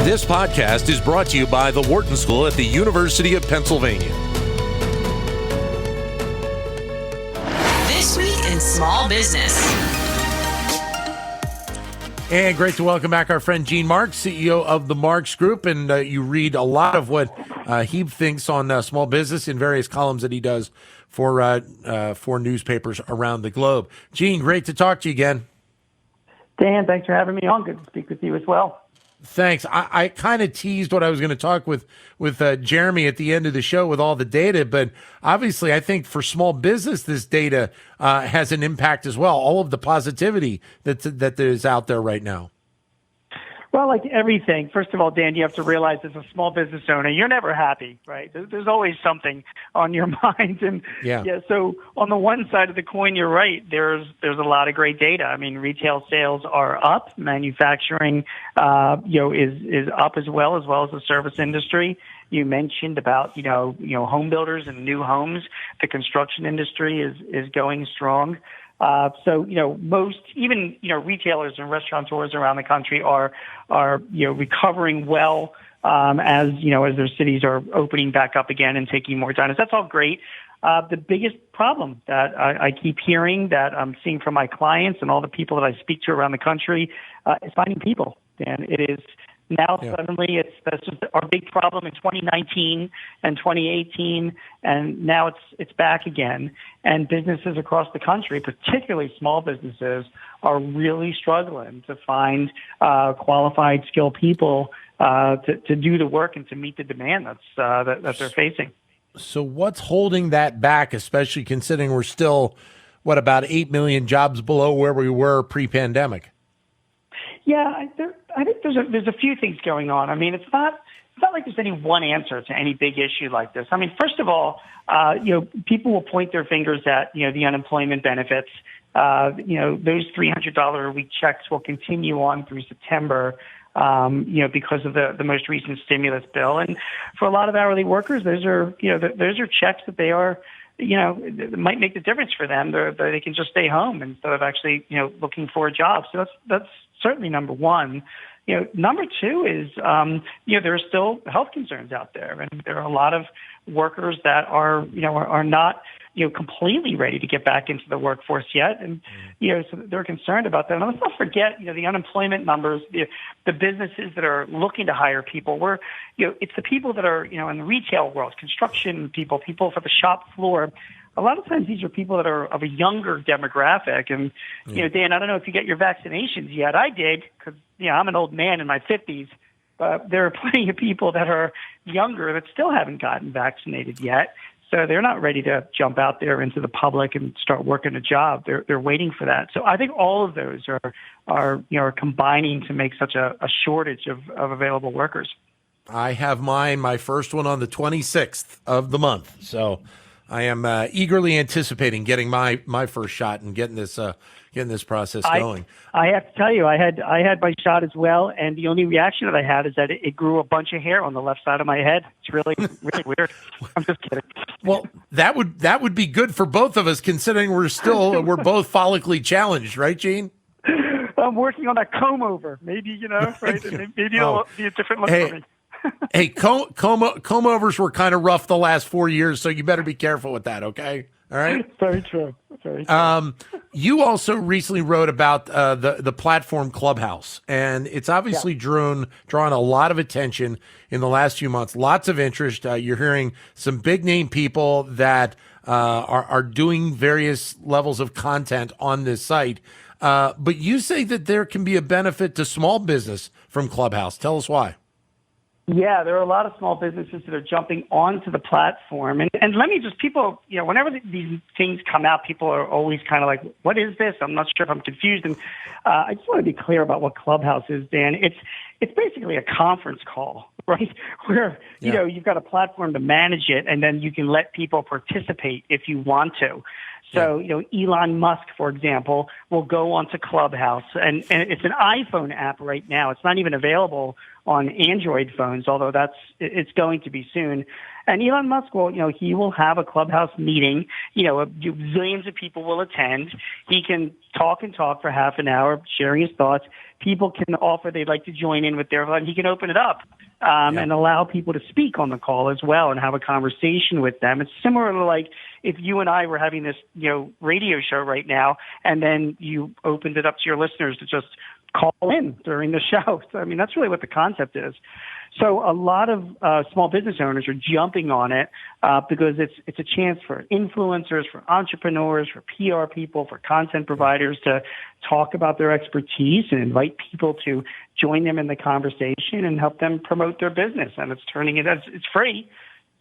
This podcast is brought to you by the Wharton School at the University of Pennsylvania. This Week in Small Business. And great to welcome back our friend Gene Marks, CEO of the Marks Group. And you read a lot of what he thinks on small business in various columns that he does for newspapers around the globe. Gene, great to talk to you again. Dan, thanks for having me on. Good to speak with you as well. Thanks. I kind of teased what I was going to talk with Jeremy at the end of the show with all the data, but obviously I think for small business, this data has an impact as well. All of the positivity that is out there right now. Well, like everything, first of all, Dan, you have to realize as a small business owner, you're never happy, right? There's always something on your mind. And so on the one side of the coin, you're right. There's a lot of great data. I mean, retail sales are up. Manufacturing, is up as well as the service industry. You mentioned about, home builders and new homes. The construction industry is going strong. Most, even, retailers and restaurateurs around the country are recovering well, as their cities are opening back up again and taking more diners. That's all great. The biggest problem that I keep hearing that I'm seeing from my clients and all the people that I speak to around the country, is finding people. And it is now suddenly that's just our big problem in 2019 and 2018, and now it's back again. And businesses across the country, particularly small businesses, are really struggling to find qualified, skilled people to do the work and to meet the demand that they're facing. So what's holding that back, especially considering we're still, about 8 million jobs below where we were pre-pandemic? Yeah, I think there's a few things going on. I mean, it's not like there's any one answer to any big issue like this. I mean, first of all, people will point their fingers at, the unemployment benefits. Those $300 a week checks will continue on through September, because of the most recent stimulus bill. And for a lot of hourly workers, those are checks that they are, it might make the difference for them. They can just stay home instead of actually, looking for a job. So that's certainly number one. Number two is, there are still health concerns out there, and there are a lot of workers that are not, completely ready to get back into the workforce yet. And, so they're concerned about that. And let's not forget, the unemployment numbers, the businesses that are looking to hire people it's the people that are, in the retail world, construction people for the shop floor. A lot of times these are people that are of a younger demographic. And, Dan, I don't know if you get your vaccinations yet. I did because, I'm an old man in my 50s. But there are plenty of people that are younger that still haven't gotten vaccinated yet. So they're not ready to jump out there into the public and start working a job. They're waiting for that. So I think all of those are combining to make such a shortage of available workers. I have my first one on the 26th of the month. So I am eagerly anticipating getting my first shot and getting this process going. I have to tell you, I had my shot as well, and the only reaction that I had is that it grew a bunch of hair on the left side of my head. It's really weird. I'm just kidding. Well, that would be good for both of us, considering we're both follically challenged, right, Gene? I'm working on that comb over. Maybe right? Maybe it'll be a different look for me. Hey, comb overs were kind of rough the last 4 years, so you better be careful with that, okay? All right? Very true. Very true. You also recently wrote about the platform Clubhouse, and it's obviously drawn a lot of attention in the last few months, lots of interest. You're hearing some big-name people that are doing various levels of content on this site. But you say that there can be a benefit to small business from Clubhouse. Tell us why. Yeah, there are a lot of small businesses that are jumping onto the platform. And let me just, people, whenever these things come out, people are always kind of like, what is this? I'm not sure if I'm confused. And I just want to be clear about what Clubhouse is, Dan. It's basically a conference call, right? Where, you've got a platform to manage it, and then you can let people participate if you want to. So, Elon Musk, for example, will go onto Clubhouse, and it's an iPhone app right now. It's not even available on Android phones, although it's going to be soon. And Elon Musk will, he will have a clubhouse meeting, zillions of people will attend. He can talk and talk for half an hour, sharing his thoughts. People can offer they'd like to join in with their, and he can open it up and allow people to speak on the call as well and have a conversation with them. It's similar to like if you and I were having this, radio show right now, and then you opened it up to your listeners to just call in during the show. So, I mean, that's really what the concept is. So a lot of small business owners are jumping on it because it's a chance for influencers, for entrepreneurs, for PR people, for content providers to talk about their expertise and invite people to join them in the conversation and help them promote their business. And it's it's free.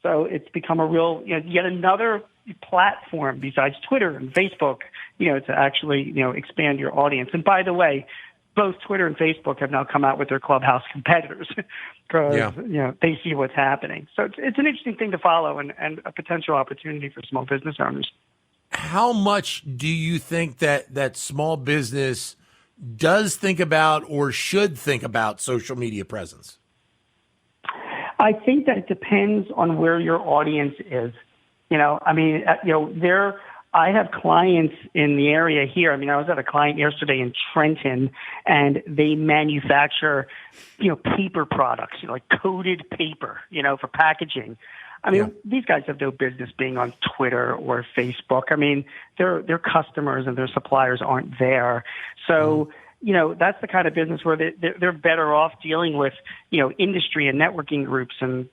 So it's become a real, yet another platform besides Twitter and Facebook, to actually, expand your audience. And by the way, both Twitter and Facebook have now come out with their Clubhouse competitors because they see what's happening. So it's an interesting thing to follow and a potential opportunity for small business owners. How much do you think that small business does think about or should think about social media presence? I think that it depends on where your audience is. I have clients in the area here. I mean, I was at a client yesterday in Trenton, and they manufacture, paper products, like coated paper, for packaging. I mean, these guys have no business being on Twitter or Facebook. I mean, their customers and their suppliers aren't there. So, that's the kind of business where they're better off dealing with, industry and networking groups and,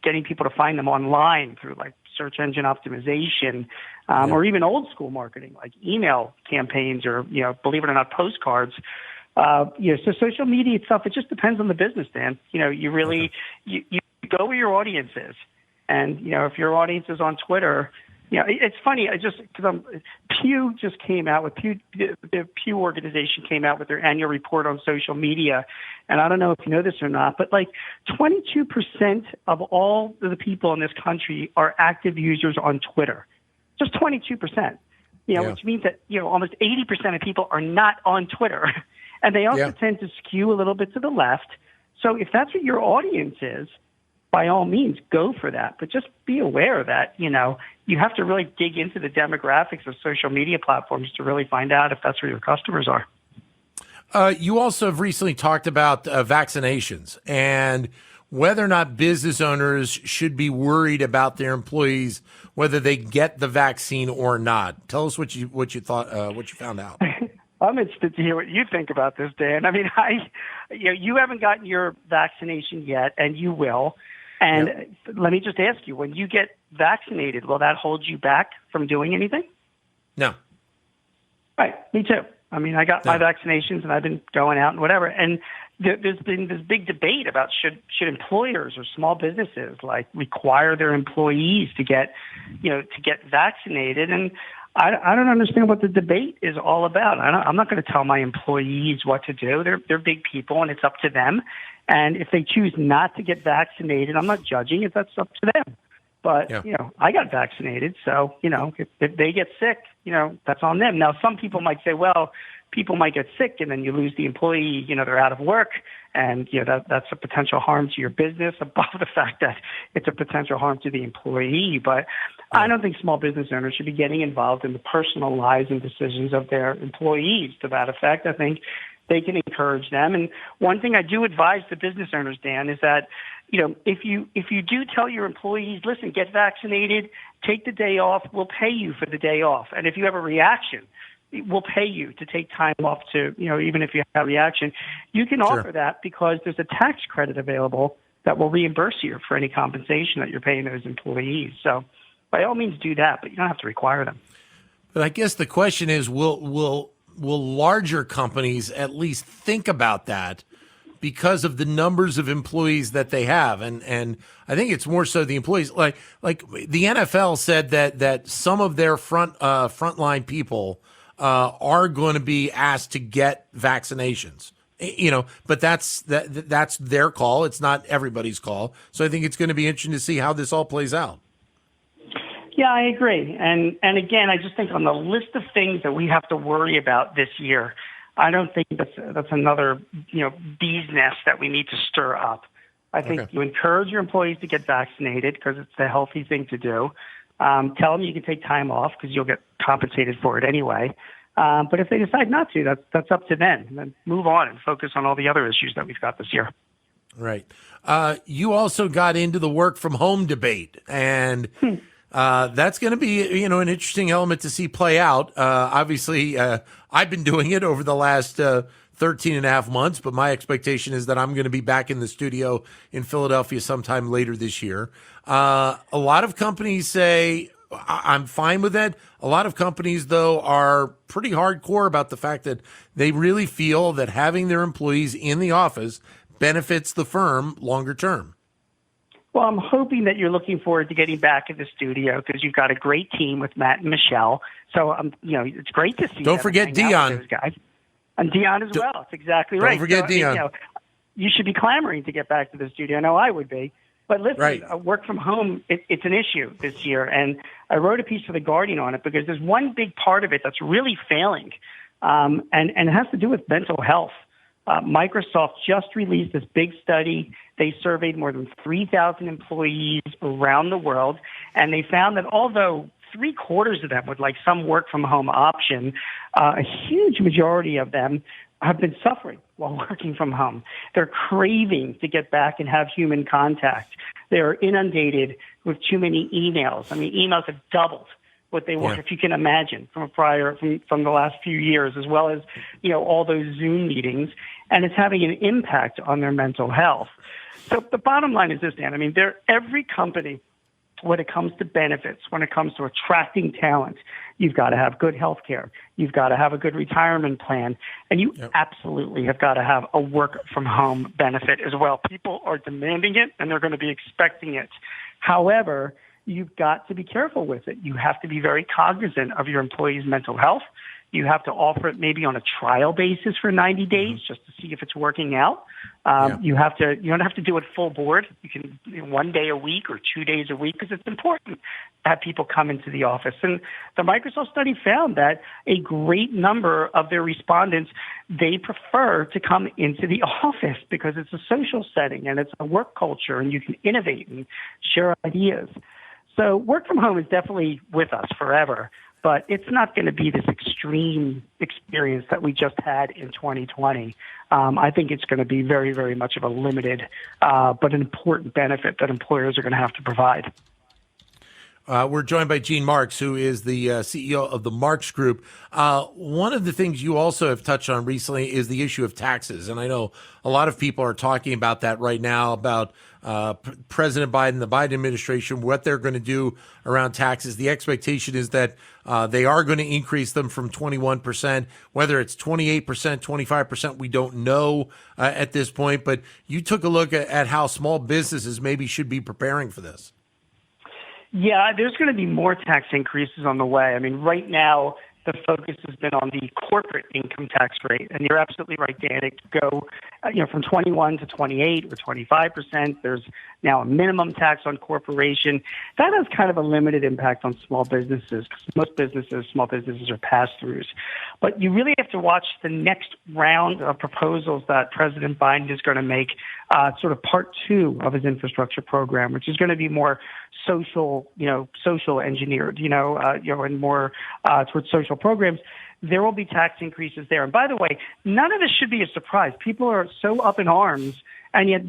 getting people to find them online through like search engine optimization, or even old school marketing like email campaigns or, believe it or not, postcards. So social media itself, it just depends on the business, Dan. You really, you go where your audience is. And, if your audience is on Twitter, it's funny. Pew just came out with the Pew organization came out with their annual report on social media. And I don't know if you know this or not, but like 22% of all of the people in this country are active users on Twitter. Just 22%, which means that, almost 80% of people are not on Twitter. And they also tend to skew a little bit to the left. So if that's what your audience is, by all means, go for that. But just be aware that, you have to really dig into the demographics of social media platforms to really find out if that's where your customers are. You also have recently talked about vaccinations and whether or not business owners should be worried about their employees, whether they get the vaccine or not. Tell us what you thought, what you found out. I'm interested to hear what you think about this, Dan. I mean, you haven't gotten your vaccination yet, and you will. And let me just ask you, when you get vaccinated, will that hold you back from doing anything? No. Right. Me too. I mean, I got my vaccinations and I've been going out and whatever. And there's been this big debate about should employers or small businesses like require their employees to get vaccinated. And I don't understand what the debate is all about. I'm not going to tell my employees what to do. They're big people and it's up to them. And if they choose not to get vaccinated, I'm not judging it. That's up to them. But, I got vaccinated. So, if they get sick, that's on them. Now, some people might say, well, people might get sick and then you lose the employee, they're out of work. And, that's a potential harm to your business above the fact that it's a potential harm to the employee. But I don't think small business owners should be getting involved in the personal lives and decisions of their employees to that effect. I think they can encourage them. And one thing I do advise the business owners, Dan, is that, if you do tell your employees, listen, get vaccinated, take the day off, we'll pay you for the day off. And if you have a reaction, we'll pay you to take time off to, even if you have a reaction, you can offer that because there's a tax credit available that will reimburse you for any compensation that you're paying those employees. So by all means do that, but you don't have to require them. But I guess the question is, will larger companies at least think about that because of the numbers of employees that they have? And I think it's more so the employees. Like the NFL said that some of their frontline people are going to be asked to get vaccinations. But that's their call. It's not everybody's call. So I think it's going to be interesting to see how this all plays out. Yeah, I agree. And again, I just think on the list of things that we have to worry about this year, I don't think that's another, bee's nest that we need to stir up. I think you encourage your employees to get vaccinated because it's the healthy thing to do. Tell them you can take time off because you'll get compensated for it anyway. But if they decide not to, that's up to them. And then move on and focus on all the other issues that we've got this year. Right. You also got into the work from home debate, and that's going to be, an interesting element to see play out. Obviously, I've been doing it over the last 13 and a half months, but my expectation is that I'm going to be back in the studio in Philadelphia sometime later this year. A lot of companies say, I'm fine with that. A lot of companies, though, are pretty hardcore about the fact that they really feel that having their employees in the office benefits the firm longer term. Well, I'm hoping that you're looking forward to getting back in the studio because you've got a great team with Matt and Michelle. So, it's great to see. Don't forget Dion. Those guys. And Dion as well. That's exactly right. Don't forget Dion. You should be clamoring to get back to the studio. I know I would be. But listen, work from home, it's an issue this year. And I wrote a piece for The Guardian on it because there's one big part of it that's really failing, and it has to do with mental health. Microsoft just released this big study. They surveyed more than 3,000 employees around the world, and they found that although 3/4 of them would like some work from home option, a huge majority of them have been suffering while working from home. They're craving to get back and have human contact. They're inundated with too many emails. I mean, emails have doubled what they were, if you can imagine, from the last few years, as well as, all those Zoom meetings. And it's having an impact on their mental health. So the bottom line is this, Dan. I mean, every company, when it comes to benefits, when it comes to attracting talent, you've got to have good health care. You've got to have a good retirement plan. And you absolutely have got to have a work from home benefit as well. People are demanding it, and they're going to be expecting it. However, you've got to be careful with it. You have to be very cognizant of your employees' mental health. You have to offer it maybe on a trial basis for 90 days just to see if it's working out. You don't have to do it full board. You can 1 day a week or 2 days a week because it's important to have people come into the office. And the Microsoft study found that a great number of their respondents, they prefer to come into the office because it's a social setting and it's a work culture and you can innovate and share ideas. So work from home is definitely with us forever, but it's not going to be this extreme experience that we just had in 2020. I think it's going to be very, very much of a limited but an important benefit that employers are going to have to provide. We're joined by Gene Marks, who is the CEO of the Marks Group. One of the things you also have touched on recently is the issue of taxes. And I know a lot of people are talking about that right now, about President Biden, the Biden administration, what they're going to do around taxes. The expectation is that they are going to increase them from 21%, whether it's 28%, 25%, we don't know at this point. But you took a look at how small businesses maybe should be preparing for this. Yeah, there's going to be more tax increases on the way. I mean, right now, the focus has been on the corporate income tax rate. And you're absolutely right, Dan. It could go from 21 to 28 or 25%. There's now a minimum tax on corporation. That has kind of a limited impact on small businesses because small businesses are pass-throughs. But you really have to watch the next round of proposals that President Biden is going to make, sort of part 2 of his infrastructure program, which is going to be more social engineered, and more towards social programs. There will be tax increases there. And by the way, none of this should be a surprise. People are so up in arms. And yet,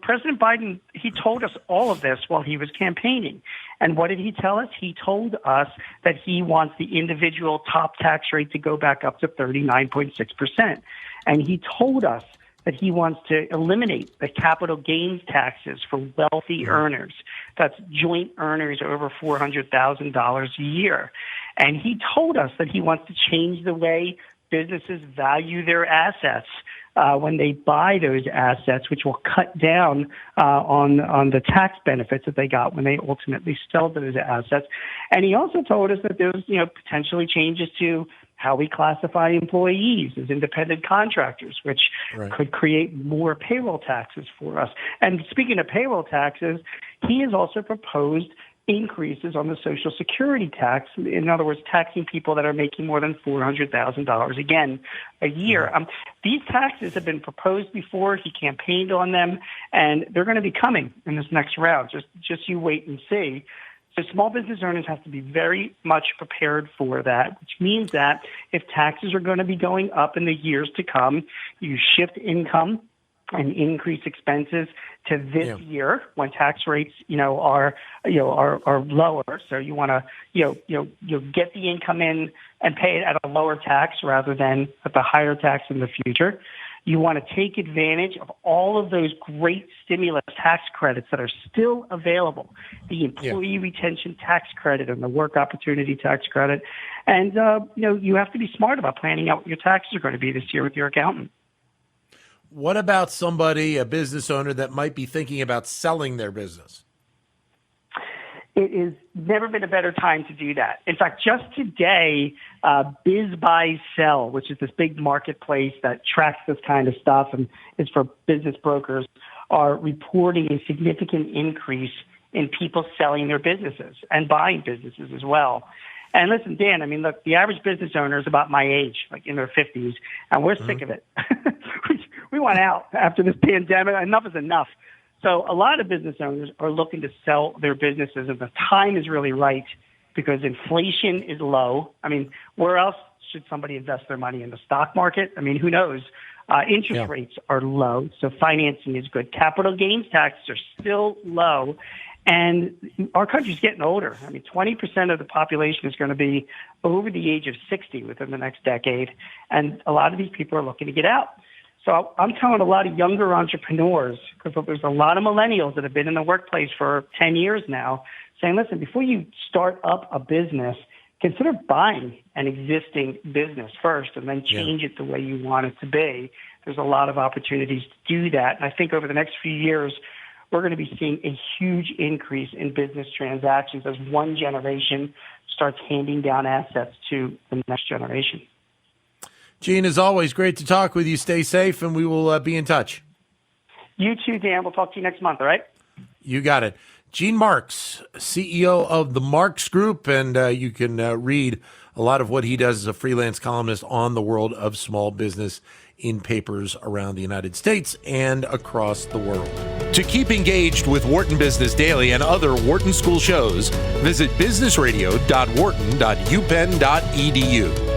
President Biden, he told us all of this while he was campaigning. And what did he tell us? He told us that he wants the individual top tax rate to go back up to 39.6%. And he told us that he wants to eliminate the capital gains taxes for wealthy earners. That's joint earners over $400,000 a year. And he told us that he wants to change the way businesses value their assets when they buy those assets, which will cut down on the tax benefits that they got when they ultimately sell those assets. And he also told us that there's potentially changes to how we classify employees as independent contractors, which could create more payroll taxes for us. And speaking of payroll taxes, he has also proposed increases on the Social Security tax. In other words, taxing people that are making more than $400,000 again a year. These taxes have been proposed before. He campaigned on them, and they're going to be coming in this next round. Just you wait and see. So small business owners have to be very much prepared for that, which means that if taxes are going to be going up in the years to come, you shift income and increase expenses to this year when tax rates, are lower. So you want to, get the income in and pay it at a lower tax rather than at the higher tax in the future. You want to take advantage of all of those great stimulus tax credits that are still available, the employee retention tax credit and the work opportunity tax credit. And, you have to be smart about planning out what your taxes are going to be this year with your accountant. What about somebody, a business owner that might be thinking about selling their business? It has never been a better time to do that. In fact, just today, Biz Buy Sell, which is this big marketplace that tracks this kind of stuff and is for business brokers, are reporting a significant increase in people selling their businesses and buying businesses as well. And listen, Dan, look, the average business owner is about my age, like in their 50s, and we're sick of it. We want out after this pandemic. Enough is enough. So a lot of business owners are looking to sell their businesses, and the time is really right because inflation is low. Where else should somebody invest their money? In the stock market? Who knows? Interest rates are low, so financing is good. Capital gains taxes are still low. And our country's getting older. 20% of the population is going to be over the age of 60 within the next decade. And a lot of these people are looking to get out. So I'm telling a lot of younger entrepreneurs, because there's a lot of millennials that have been in the workplace for 10 years now, saying, listen, before you start up a business, consider buying an existing business first and then change it the way you want it to be. There's a lot of opportunities to do that. And I think over the next few years, we're going to be seeing a huge increase in business transactions as one generation starts handing down assets to the next generation. Gene, as always, great to talk with you. Stay safe, and we will be in touch. You too, Dan. We'll talk to you next month, all right? You got it. Gene Marks, CEO of the Marks Group, and you can read a lot of what he does as a freelance columnist on the world of small business in papers around the United States and across the world. To keep engaged with Wharton Business Daily and other Wharton School shows, visit businessradio.wharton.upenn.edu.